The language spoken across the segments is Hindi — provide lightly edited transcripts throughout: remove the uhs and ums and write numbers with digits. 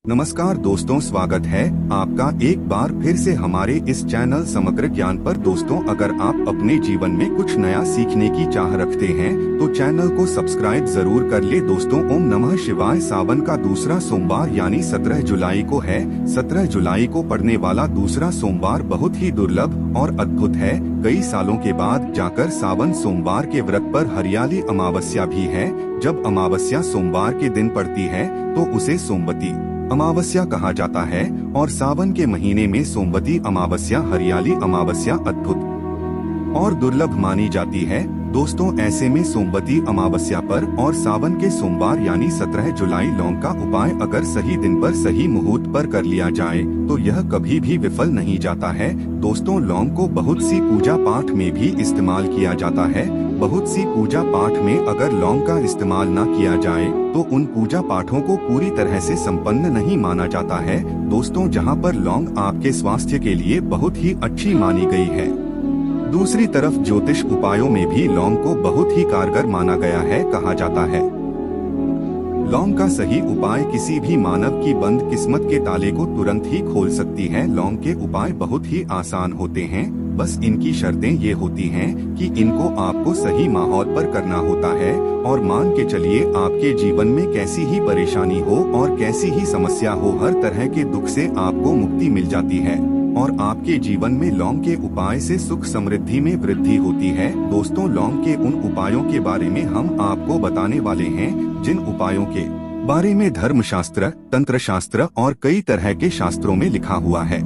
नमस्कार दोस्तों, स्वागत है आपका एक बार फिर से हमारे इस चैनल समग्र ज्ञान पर। दोस्तों, अगर आप अपने जीवन में कुछ नया सीखने की चाह रखते हैं तो चैनल को सब्सक्राइब जरूर कर ले। दोस्तों, ओम नमः शिवाय सावन का दूसरा सोमवार यानी 17 जुलाई को है। 17 जुलाई को पड़ने वाला दूसरा सोमवार बहुत ही दुर्लभ और अद्भुत है। कई सालों के बाद जाकर सावन सोमवार के व्रत पर हरियाली अमावस्या भी है। जब अमावस्या सोमवार के दिन पड़ती है तो उसे सोमवती अमावस्या कहा जाता है और सावन के महीने में सोमवती अमावस्या, हरियाली अमावस्या अद्भुत और दुर्लभ मानी जाती है। दोस्तों, ऐसे में सोमवती अमावस्या पर और सावन के सोमवार यानी 17 जुलाई लौंग का उपाय अगर सही दिन पर सही मुहूर्त पर कर लिया जाए तो यह कभी भी विफल नहीं जाता है। दोस्तों, लौंग को बहुत सी पूजा पाठ में भी इस्तेमाल किया जाता है। बहुत सी पूजा पाठ में अगर लौंग का इस्तेमाल न किया जाए तो उन पूजा पाठों को पूरी तरह से संपन्न नहीं माना जाता है। दोस्तों, जहां पर लौंग आपके स्वास्थ्य के लिए बहुत ही अच्छी मानी गई है, दूसरी तरफ ज्योतिष उपायों में भी लौंग को बहुत ही कारगर माना गया है। कहा जाता है लौंग का सही उपाय किसी भी मानव की बंद किस्मत के ताले को तुरंत ही खोल सकती है। लौंग के उपाय बहुत ही आसान होते हैं, बस इनकी शर्तें ये होती हैं कि इनको आपको सही माहौल पर करना होता है। और मान के चलिए आपके जीवन में कैसी ही परेशानी हो और कैसी ही समस्या हो, हर तरह के दुख से आपको मुक्ति मिल जाती है और आपके जीवन में लौंग के उपाय से सुख समृद्धि में वृद्धि होती है। दोस्तों, लौंग के उन उपायों के बारे में हम आपको बताने वाले हैं जिन उपायों के बारे में धर्मशास्त्र, तंत्र शास्त्र और कई तरह के शास्त्रों में लिखा हुआ है।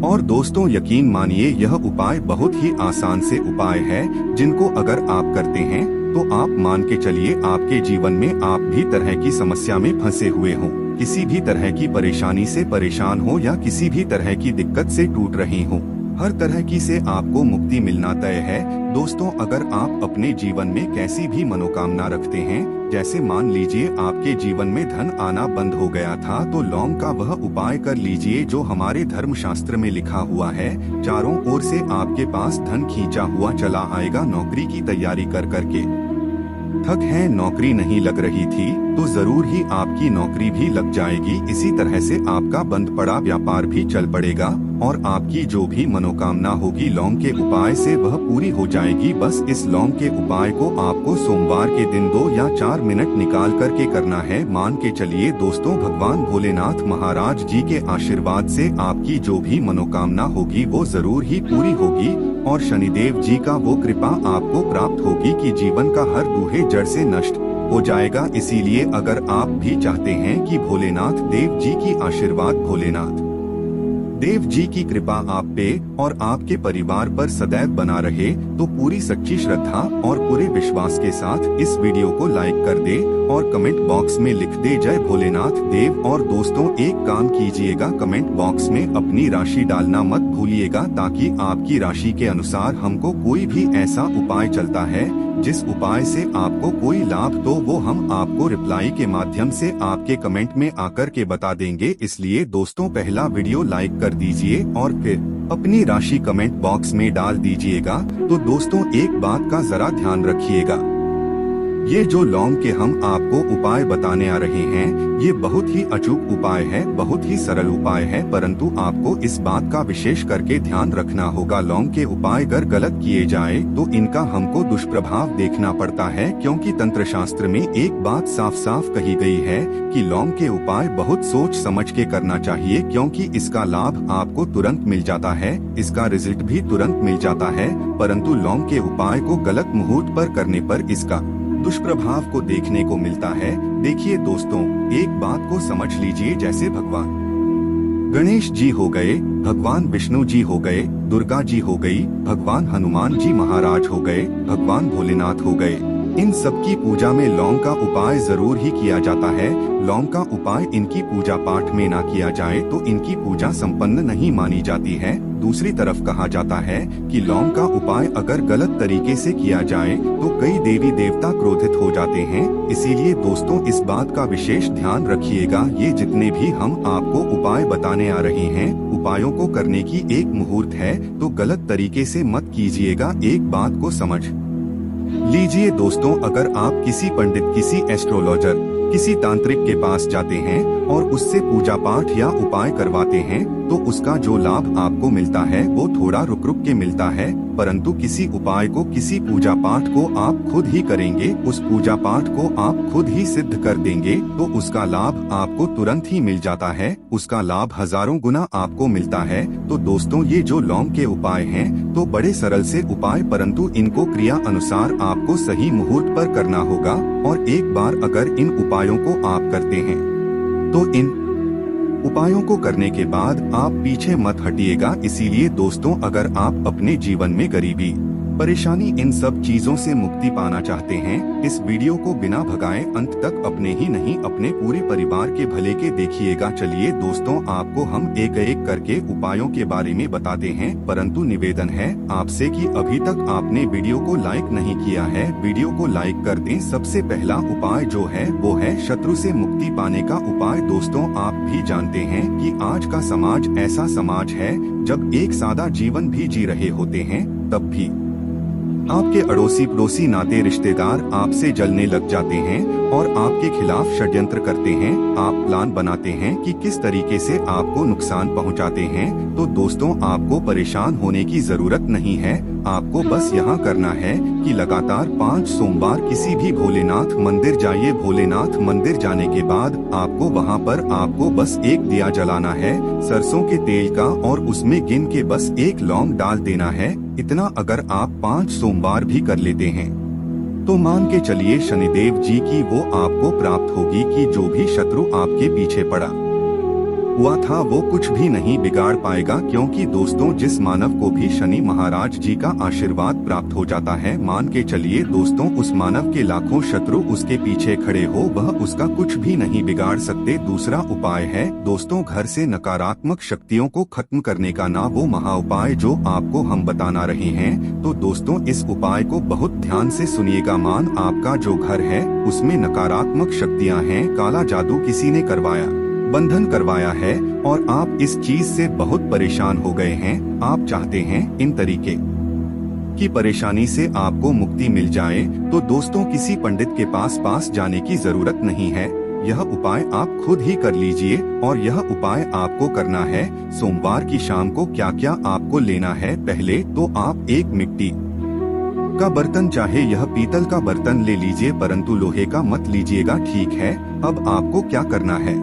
और दोस्तों, यकीन मानिए यह उपाय बहुत ही आसान से उपाय है जिनको अगर आप करते हैं तो आप मान के चलिए आपके जीवन में आप भी तरह की समस्या में फंसे हुए हों, किसी भी तरह की परेशानी से परेशान हो या किसी भी तरह की दिक्कत से टूट रही हो, हर तरह की से आपको मुक्ति मिलना तय है। दोस्तों, अगर आप अपने जीवन में कैसी भी मनोकामना रखते हैं, जैसे मान लीजिए आपके जीवन में धन आना बंद हो गया था, तो लौंग का वह उपाय कर लीजिए जो हमारे धर्मशास्त्र में लिखा हुआ है। चारों ओर से आपके पास धन खींचा हुआ चला आएगा। नौकरी की तैयारी कर करके थक है, नौकरी नहीं लग रही थी तो जरूर ही आपकी नौकरी भी लग जाएगी। इसी तरह से आपका बंद पड़ा व्यापार भी चल पड़ेगा और आपकी जो भी मनोकामना होगी लौंग के उपाय से वह पूरी हो जाएगी। बस इस लौंग के उपाय को आपको सोमवार के दिन 2 या 4 मिनट निकाल करके करना है। मान के चलिए दोस्तों, भगवान भोलेनाथ महाराज जी के आशीर्वाद से आपकी जो भी मनोकामना होगी वो जरूर ही पूरी होगी और शनिदेव जी का वो कृपा आपको प्राप्त होगी कि जीवन का हर दूहे जड़ से नष्ट हो जाएगा। इसीलिए अगर आप भी चाहते हैं कि भोलेनाथ देव जी की आशीर्वाद, भोलेनाथ देव जी की कृपा आप पे और आपके परिवार पर सदैव बना रहे, तो पूरी सच्ची श्रद्धा और पूरे विश्वास के साथ इस वीडियो को लाइक कर दे और कमेंट बॉक्स में लिख दे जय भोलेनाथ देव। और दोस्तों, एक काम कीजिएगा, कमेंट बॉक्स में अपनी राशि डालना मत भूलिएगा, ताकि आपकी राशि के अनुसार हमको कोई भी ऐसा उपाय चलता है जिस उपाय से आपको कोई लाभ, तो वो हम आपको रिप्लाई के माध्यम से आपके कमेंट में आकर के बता देंगे। इसलिए दोस्तों, पहला वीडियो लाइक कर दीजिए और फिर अपनी राशि कमेंट बॉक्स में डाल दीजिएगा। तो दोस्तों, एक बात का जरा ध्यान रखिएगा, ये जो लौंग के हम आपको उपाय बताने आ रहे हैं ये बहुत ही अचूक उपाय है, बहुत ही सरल उपाय है, परंतु आपको इस बात का विशेष करके ध्यान रखना होगा। लौंग के उपाय अगर गलत किए जाए तो इनका हमको दुष्प्रभाव देखना पड़ता है, क्योंकि तंत्र शास्त्र में एक बात साफ साफ कही गई है कि लौंग के उपाय बहुत सोच समझ के करना चाहिए, क्योंकि इसका लाभ आपको तुरंत मिल जाता है, इसका रिजल्ट भी तुरंत मिल जाता है, परंतु लौंग के उपाय को गलत मुहूर्त पर करने पर इसका दुष्प्रभाव को देखने को मिलता है। देखिए दोस्तों, एक बात को समझ लीजिए, जैसे भगवान गणेश जी हो गए, भगवान विष्णु जी हो गए, दुर्गा जी हो गई, भगवान हनुमान जी महाराज हो गए, भगवान भोलेनाथ हो गए, इन सब की पूजा में लौंग का उपाय जरूर ही किया जाता है। लौंग का उपाय इनकी पूजा पाठ में ना किया जाए तो इनकी पूजा संपन्न नहीं मानी जाती है। दूसरी तरफ कहा जाता है कि लौंग का उपाय अगर गलत तरीके से किया जाए तो कई देवी देवता क्रोधित हो जाते हैं। इसीलिए दोस्तों, इस बात का विशेष ध्यान रखिएगा, ये जितने भी हम आपको उपाय बताने आ रहे हैं, उपायों को करने की एक मुहूर्त है, तो गलत तरीके से मत कीजिएगा। एक बात को समझ लीजिए दोस्तों, अगर आप किसी पंडित, किसी एस्ट्रोलॉजर, किसी तांत्रिक के पास जाते हैं और उससे पूजा पाठ या उपाय करवाते हैं तो उसका जो लाभ आपको मिलता है वो थोड़ा रुक रुक के मिलता है, परंतु किसी उपाय को, किसी पूजा पाठ को आप खुद ही करेंगे, उस पूजा पाठ को आप खुद ही सिद्ध कर देंगे तो उसका लाभ आपको तुरंत ही मिल जाता है, उसका लाभ हजारों गुना आपको मिलता है। तो दोस्तों, ये जो लौंग के उपाय हैं तो बड़े सरल से उपाय, परंतु इनको क्रिया अनुसार आपको सही मुहूर्त पर करना होगा। और एक बार अगर इन उपायों को आप करते हैं तो इन उपायों को करने के बाद आप पीछे मत हटिएगा। इसीलिए दोस्तों, अगर आप अपने जीवन में गरीबी, परेशानी, इन सब चीजों से मुक्ति पाना चाहते हैं, इस वीडियो को बिना भगाए अंत तक अपने ही नहीं अपने पूरे परिवार के भले के देखिएगा। चलिए दोस्तों, आपको हम एक एक करके उपायों के बारे में बताते हैं, परंतु निवेदन है आपसे कि अभी तक आपने वीडियो को लाइक नहीं किया है, वीडियो को लाइक कर दें। सबसे पहला उपाय जो है वो है शत्रु से मुक्ति पाने का उपाय। दोस्तों, आप भी जानते हैं कि आज का समाज ऐसा समाज है जब एक सादा जीवन भी जी रहे होते हैं तब भी आपके अड़ोसी पड़ोसी नाते रिश्तेदार आपसे जलने लग जाते हैं और आपके खिलाफ षड्यंत्र करते हैं। आप प्लान बनाते हैं कि किस तरीके से आपको नुकसान पहुंचाते हैं। तो दोस्तों, आपको परेशान होने की जरूरत नहीं है, आपको बस यहाँ करना है कि लगातार 5 सोमवार किसी भी भोलेनाथ मंदिर जाइए। भोलेनाथ मंदिर जाने के बाद आपको वहाँ पर आपको बस एक दिया जलाना है सरसों के तेल का, और उसमें गिन के बस 1 लौंग डाल देना है। इतना अगर आप 5 सोमवार भी कर लेते हैं तो मान के चलिए शनिदेव जी की वो आपको प्राप्त होगी कि जो भी शत्रु आपके पीछे पड़ा हुआ था वो कुछ भी नहीं बिगाड़ पाएगा। क्योंकि दोस्तों, जिस मानव को भी शनि महाराज जी का आशीर्वाद प्राप्त हो जाता है, मान के चलिए दोस्तों, उस मानव के लाखों शत्रु उसके पीछे खड़े हो, वह उसका कुछ भी नहीं बिगाड़ सकते। दूसरा उपाय है दोस्तों, घर से नकारात्मक शक्तियों को खत्म करने का ना वो महा उपाय जो आपको हम बताना रहे हैं। तो दोस्तों, इस उपाय को बहुत ध्यान से सुनिएगा। मान आपका जो घर है उसमें नकारात्मक शक्तियाँ हैं, काला जादू किसी ने करवाया, बंधन करवाया है और आप इस चीज से बहुत परेशान हो गए हैं। आप चाहते हैं इन तरीके की परेशानी से आपको मुक्ति मिल जाए, तो दोस्तों किसी पंडित के पास जाने की जरूरत नहीं है। यह उपाय आप खुद ही कर लीजिए। और यह उपाय आपको करना है सोमवार की शाम को। क्या क्या आपको लेना है? पहले तो आप एक मिट्टी का बर्तन, चाहे यह पीतल का बर्तन ले लीजिए, परंतु लोहे का मत लीजिएगा, ठीक है। अब आपको क्या करना है?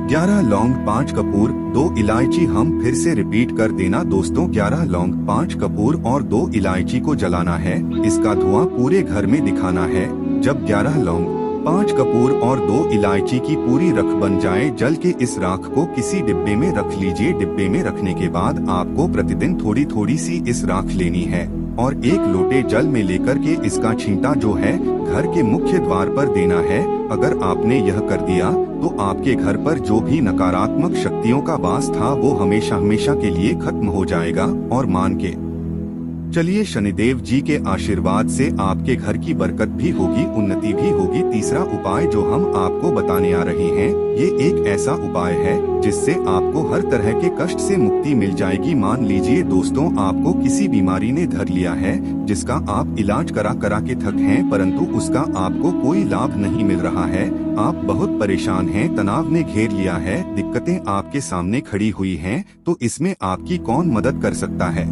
11 लौंग, 5 कपूर, 2 इलायची। हम फिर से रिपीट कर देना दोस्तों, 11 लौंग, 5 कपूर और 2 इलायची को जलाना है। इसका धुआं पूरे घर में दिखाना है। जब 11 लौंग, 5 कपूर और 2 इलायची की पूरी रख बन जाए, जल के इस राख को किसी डिब्बे में रख लीजिए। डिब्बे में रखने के बाद आपको प्रतिदिन थोड़ी थोड़ी सी इस राख लेनी है और 1 लोटे जल में लेकर के इसका छींटा जो है घर के मुख्य द्वार पर देना है। अगर आपने यह कर दिया तो आपके घर पर जो भी नकारात्मक शक्तियों का वास था वो हमेशा हमेशा के लिए खत्म हो जाएगा। और मान के चलिए शनिदेव जी के आशीर्वाद से आपके घर की बरकत भी होगी, उन्नति भी होगी। तीसरा उपाय जो हम आपको बताने आ रहे हैं, ये एक ऐसा उपाय है जिससे आपको हर तरह के कष्ट से मुक्ति मिल जाएगी। मान लीजिए दोस्तों, आपको किसी बीमारी ने धर लिया है जिसका आप इलाज करा करा के थक हैं, परंतु उसका आपको कोई लाभ नहीं मिल रहा है। आप बहुत परेशान हैं, तनाव ने घेर लिया है, दिक्कतें आपके सामने खड़ी हुई हैं, तो इसमें आपकी कौन मदद कर सकता है?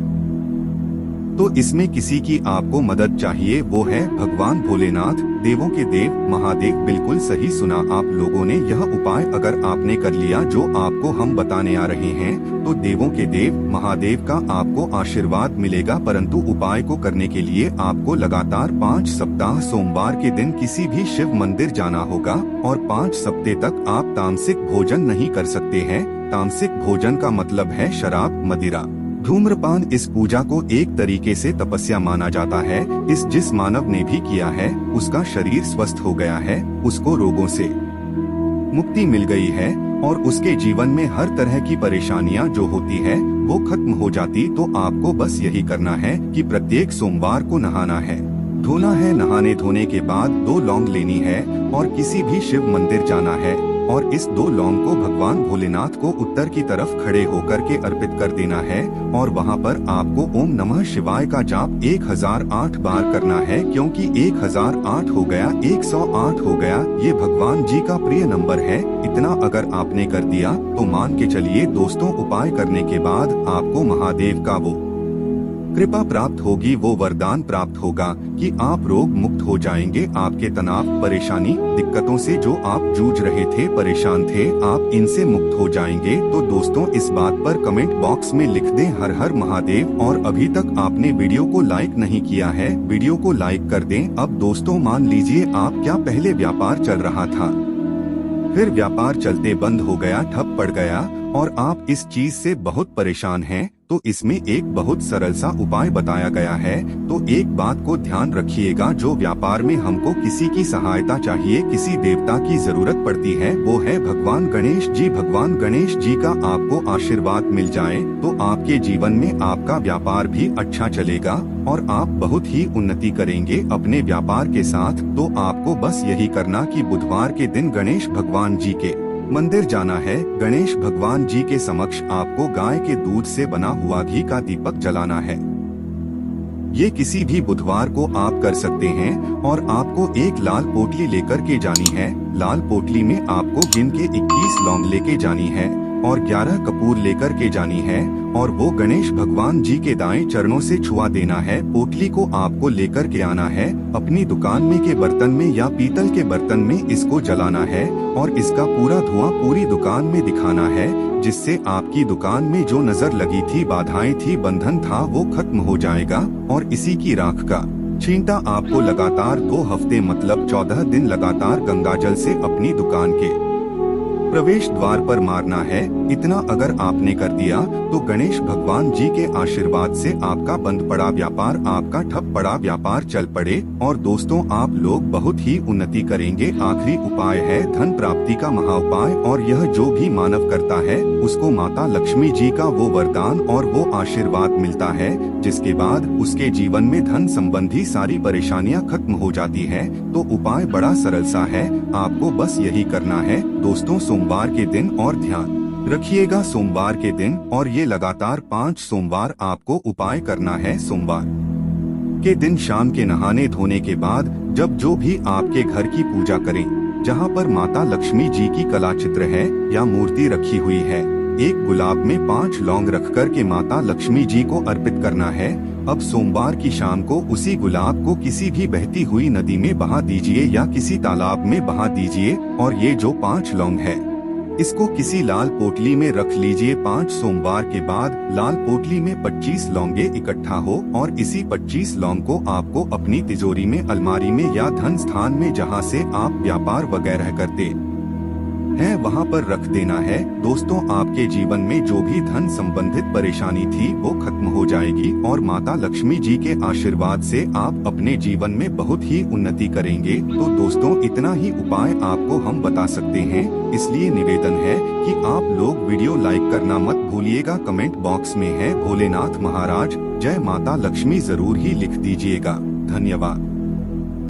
तो इसमें किसी की आपको मदद चाहिए, वो है भगवान भोलेनाथ, देवों के देव महादेव। बिल्कुल सही सुना आप लोगों ने। यह उपाय अगर आपने कर लिया जो आपको हम बताने आ रहे हैं, तो देवों के देव महादेव का आपको आशीर्वाद मिलेगा। परंतु उपाय को करने के लिए आपको लगातार 5 सप्ताह सोमवार के दिन किसी भी शिव मंदिर जाना होगा और 5 सप्ताह तक आप तामसिक भोजन नहीं कर सकते हैं। तामसिक भोजन का मतलब है शराब, मदिरा, धूम्रपान। इस पूजा को एक तरीके से तपस्या माना जाता है। इस जिस मानव ने भी किया है उसका शरीर स्वस्थ हो गया है, उसको रोगों से मुक्ति मिल गई है और उसके जीवन में हर तरह की परेशानियां जो होती है वो खत्म हो जाती। तो आपको बस यही करना है कि प्रत्येक सोमवार को नहाना है, धोना है। नहाने धोने के बाद 2 लौंग लेनी है और किसी भी शिव मंदिर जाना है। और इस 2 लौंग को भगवान भोलेनाथ को उत्तर की तरफ खड़े होकर के अर्पित कर देना है और वहाँ पर आपको ओम नमः शिवाय का जाप 1008 बार करना है, क्योंकि 1008 हो गया, 108 हो गया, ये भगवान जी का प्रिय नंबर है। इतना अगर आपने कर दिया तो मान के चलिए दोस्तों, उपाय करने के बाद आपको महादेव का वो कृपा प्राप्त होगी, वो वरदान प्राप्त होगा कि आप रोग मुक्त हो जाएंगे। आपके तनाव, परेशानी, दिक्कतों से जो आप जूझ रहे थे, परेशान थे, आप इनसे मुक्त हो जाएंगे। तो दोस्तों, इस बात पर कमेंट बॉक्स में लिख दें हर हर महादेव। और अभी तक आपने वीडियो को लाइक नहीं किया है, वीडियो को लाइक कर दें। अब दोस्तों, मान लीजिए आप क्या पहले व्यापार चल रहा था, फिर व्यापार चलते बंद हो गया, ठप पड़ गया और आप इस चीज से बहुत परेशान हैं, तो इसमें एक बहुत सरल सा उपाय बताया गया है। तो एक बात को ध्यान रखिएगा, जो व्यापार में हमको किसी की सहायता चाहिए, किसी देवता की जरूरत पड़ती है, वो है भगवान गणेश जी। भगवान गणेश जी का आपको आशीर्वाद मिल जाए तो आपके जीवन में आपका व्यापार भी अच्छा चलेगा और आप बहुत ही उन्नति करेंगे अपने व्यापार के साथ। तो आपको बस यही करना कि बुधवार के दिन गणेश भगवान जी के मंदिर जाना है। गणेश भगवान जी के समक्ष आपको गाय के दूध से बना हुआ घी का दीपक जलाना है। ये किसी भी बुधवार को आप कर सकते हैं और आपको एक लाल पोटली लेकर के जानी है। लाल पोटली में आपको गिन के 21 लौंग लेके जानी है और 11 कपूर लेकर के जानी है और वो गणेश भगवान जी के दाएं चरणों से छुआ देना है। पोटली को आपको लेकर के आना है, अपनी दुकान में के बर्तन में या पीतल के बर्तन में इसको जलाना है और इसका पूरा धुआं पूरी दुकान में दिखाना है, जिससे आपकी दुकान में जो नजर लगी थी, बाधाएं थी, बंधन था, वो खत्म हो जाएगा। और इसी की राख का छींटा आपको लगातार 2 हफ्ते मतलब 14 दिन लगातार गंगाजल से अपनी दुकान के प्रवेश द्वार पर मारना है। इतना अगर आपने कर दिया तो गणेश भगवान जी के आशीर्वाद से आपका बंद पड़ा व्यापार, आपका ठप पड़ा व्यापार चल पड़े और दोस्तों, आप लोग बहुत ही उन्नति करेंगे। आखिरी उपाय है धन प्राप्ति का महा उपाय, और यह जो भी मानव करता है उसको माता लक्ष्मी जी का वो वरदान और वो आशीर्वाद मिलता है, जिसके बाद उसके जीवन में धन संबंधी सारी परेशानियां खत्म हो जाती है। तो उपाय बड़ा सरल सा है, आपको बस यही करना है दोस्तों। सोमवार के दिन और ध्यान रखिएगा, सोमवार के दिन और ये लगातार 5 सोमवार आपको उपाय करना है। सोमवार के दिन शाम के नहाने धोने के बाद जब जो भी आपके घर की पूजा करें, जहां पर माता लक्ष्मी जी की कला चित्र है या मूर्ति रखी हुई है, एक गुलाब में 5 लौंग रख कर के माता लक्ष्मी जी को अर्पित करना है। अब सोमवार की शाम को उसी गुलाब को किसी भी बहती हुई नदी में बहा दीजिए या किसी तालाब में बहा दीजिए और ये जो 5 लौंग है इसको किसी लाल पोटली में रख लीजिए। 5 सोमवार के बाद लाल पोटली में 25 लौंगे इकट्ठा हो और इसी 25 लौंग को आपको अपनी तिजोरी में, अलमारी में या धन स्थान में जहां से आप व्यापार वगैरह करते है वहां पर रख देना है। दोस्तों, आपके जीवन में जो भी धन संबंधित परेशानी थी वो खत्म हो जाएगी और माता लक्ष्मी जी के आशीर्वाद से आप अपने जीवन में बहुत ही उन्नति करेंगे। तो दोस्तों, इतना ही उपाय आपको हम बता सकते हैं, इसलिए निवेदन है कि आप लोग वीडियो लाइक करना मत भूलिएगा। कमेंट बॉक्स में है भोलेनाथ महाराज जय माता लक्ष्मी जरूर ही लिख दीजिएगा। धन्यवाद।